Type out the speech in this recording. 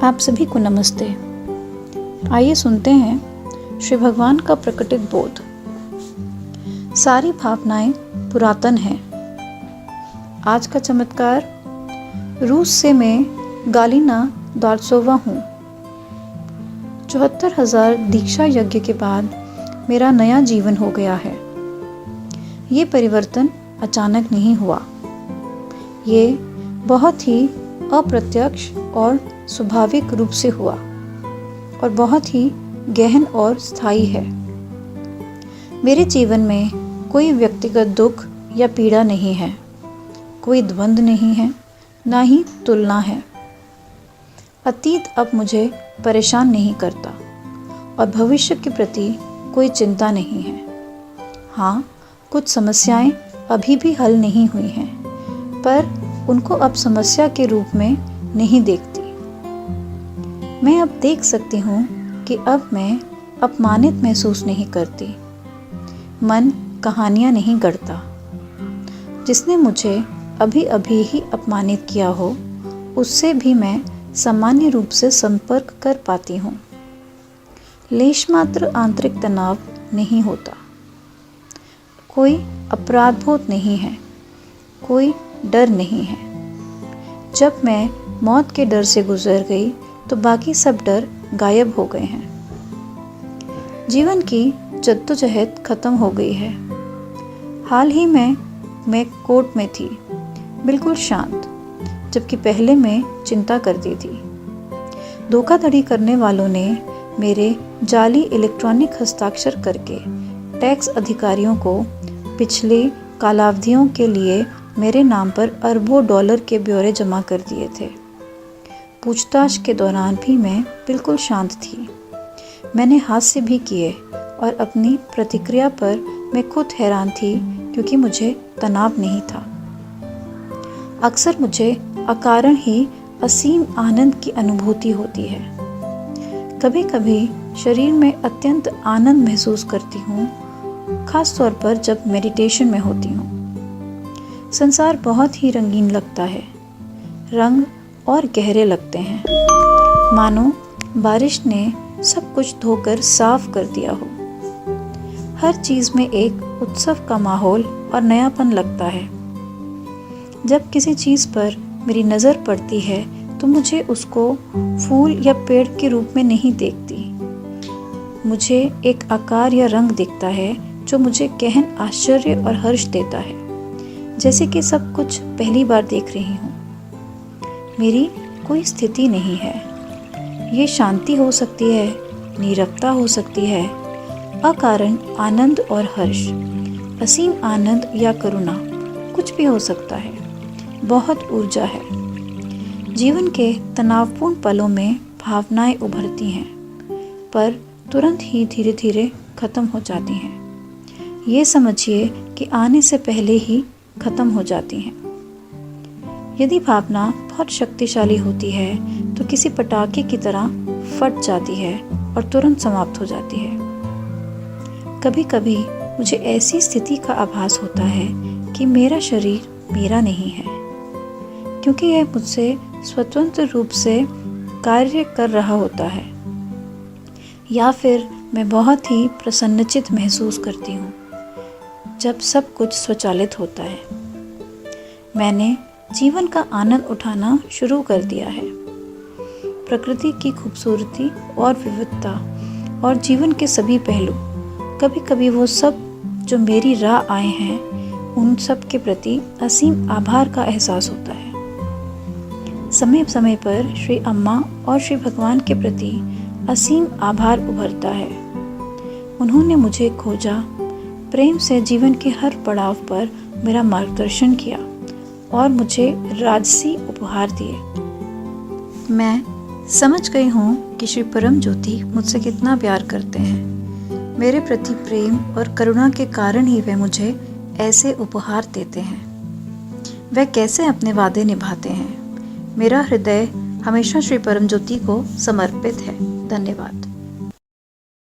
आप सभी को नमस्ते। आइए सुनते हैं श्री भगवान का प्रकटित बोध। सारी भावनाएं पुरातन हैं। आज का चमत्कार। रूस से मैं गालिना दार्सोवा हूँ। 74,000 दीक्षा यज्ञ के बाद मेरा नया जीवन हो गया है। ये परिवर्तन अचानक नहीं हुआ। ये बहुत ही अप्रत्यक्ष और स्वाभाविक रूप से हुआ और बहुत ही गहन और स्थायी है। मेरे जीवन में कोई व्यक्तिगत दुख या पीड़ा नहीं है, कोई द्वंद नहीं है, ना ही तुलना है। अतीत अब मुझे परेशान नहीं करता और भविष्य के प्रति कोई चिंता नहीं है। हाँ, कुछ समस्याएं अभी भी हल नहीं हुई हैं, पर उनको अब समस्या के रूप में नहीं देखती। मैं अब देख सकती हूँ कि अब मैं अपमानित महसूस नहीं करती। मन कहानियाँ नहीं गढ़ता। जिसने मुझे अभी अभी ही अपमानित किया हो, उससे भी मैं सामान्य रूप से संपर्क कर पाती हूँ। लेश मात्र आंतरिक तनाव नहीं होता। कोई अपराधबोध नहीं है, कोई डर नहीं है। जब मैं मौत के डर से गुजर गई तो बाकी सब डर गायब हो गए हैं। जीवन की जद्दोजहद खत्म हो गई है। हाल ही में मैं कोर्ट में थी, बिल्कुल शांत, जबकि पहले मैं चिंता करती थी। धोखाधड़ी करने वालों ने मेरे जाली इलेक्ट्रॉनिक हस्ताक्षर करके टैक्स अधिकारियों को पिछले कालावधियों के लिए मेरे नाम पर अरबों डॉलर के ब्यौरे जमा कर दिए थे। पूछताछ के दौरान भी मैं बिल्कुल शांत थी। मैंने हास्य भी किए और अपनी प्रतिक्रिया पर मैं खुद हैरान थी, क्योंकि मुझे तनाव नहीं था। अक्सर मुझे अकारण ही असीम आनंद की अनुभूति होती है। कभी कभी शरीर में अत्यंत आनंद महसूस करती हूँ, खास तौर पर जब मेडिटेशन में होती हूँ। संसार बहुत ही रंगीन लगता है। रंग और गहरे लगते हैं, मानो बारिश ने सब कुछ धोकर साफ कर दिया हो। हर चीज़ में एक उत्सव का माहौल और नयापन लगता है। जब किसी चीज़ पर मेरी नज़र पड़ती है तो मुझे उसको फूल या पेड़ के रूप में नहीं देखती। मुझे एक आकार या रंग दिखता है जो मुझे गहन आश्चर्य और हर्ष देता है, जैसे कि सब कुछ पहली बार देख रही हूँ। मेरी कोई स्थिति नहीं है। ये शांति हो सकती है, नीरवता हो सकती है, अकारण आनंद और हर्ष, असीम आनंद या करुणा, कुछ भी हो सकता है। बहुत ऊर्जा है। जीवन के तनावपूर्ण पलों में भावनाएं उभरती हैं, पर तुरंत ही धीरे धीरे खत्म हो जाती हैं। ये समझिए कि आने से पहले ही खत्म हो जाती हैं। यदि भावना बहुत शक्तिशाली होती है तो किसी पटाखे की तरह फट जाती है और तुरंत समाप्त हो जाती है। कभी कभी मुझे ऐसी स्थिति का आभास होता है कि मेरा शरीर मेरा नहीं है, क्योंकि यह मुझसे स्वतंत्र रूप से कार्य कर रहा होता है। या फिर मैं बहुत ही प्रसन्नचित्त महसूस करती हूँ जब सब कुछ स्वचालित होता है। मैंने जीवन का आनंद उठाना शुरू कर दिया है। प्रकृति की खूबसूरती और विविधता और जीवन के सभी पहलू, कभी कभी वो सब जो मेरी राह आए हैं, उन सब के प्रति असीम आभार का एहसास होता है। समय समय पर श्री अम्मा और श्री भगवान के प्रति असीम आभार उभरता है। उन्होंने मुझे खोजा, प्रेम से जीवन के हर पड़ाव पर मेरा मार्गदर्शन किया और मुझे राजसी उपहार दिए। मैं समझ गई हूँ कि श्री परम ज्योति मुझसे कितना प्यार करते हैं। मेरे प्रति प्रेम और करुणा के कारण ही वे मुझे ऐसे उपहार देते हैं। वे कैसे अपने वादे निभाते हैं। मेरा हृदय हमेशा श्री परम ज्योति को समर्पित है। धन्यवाद।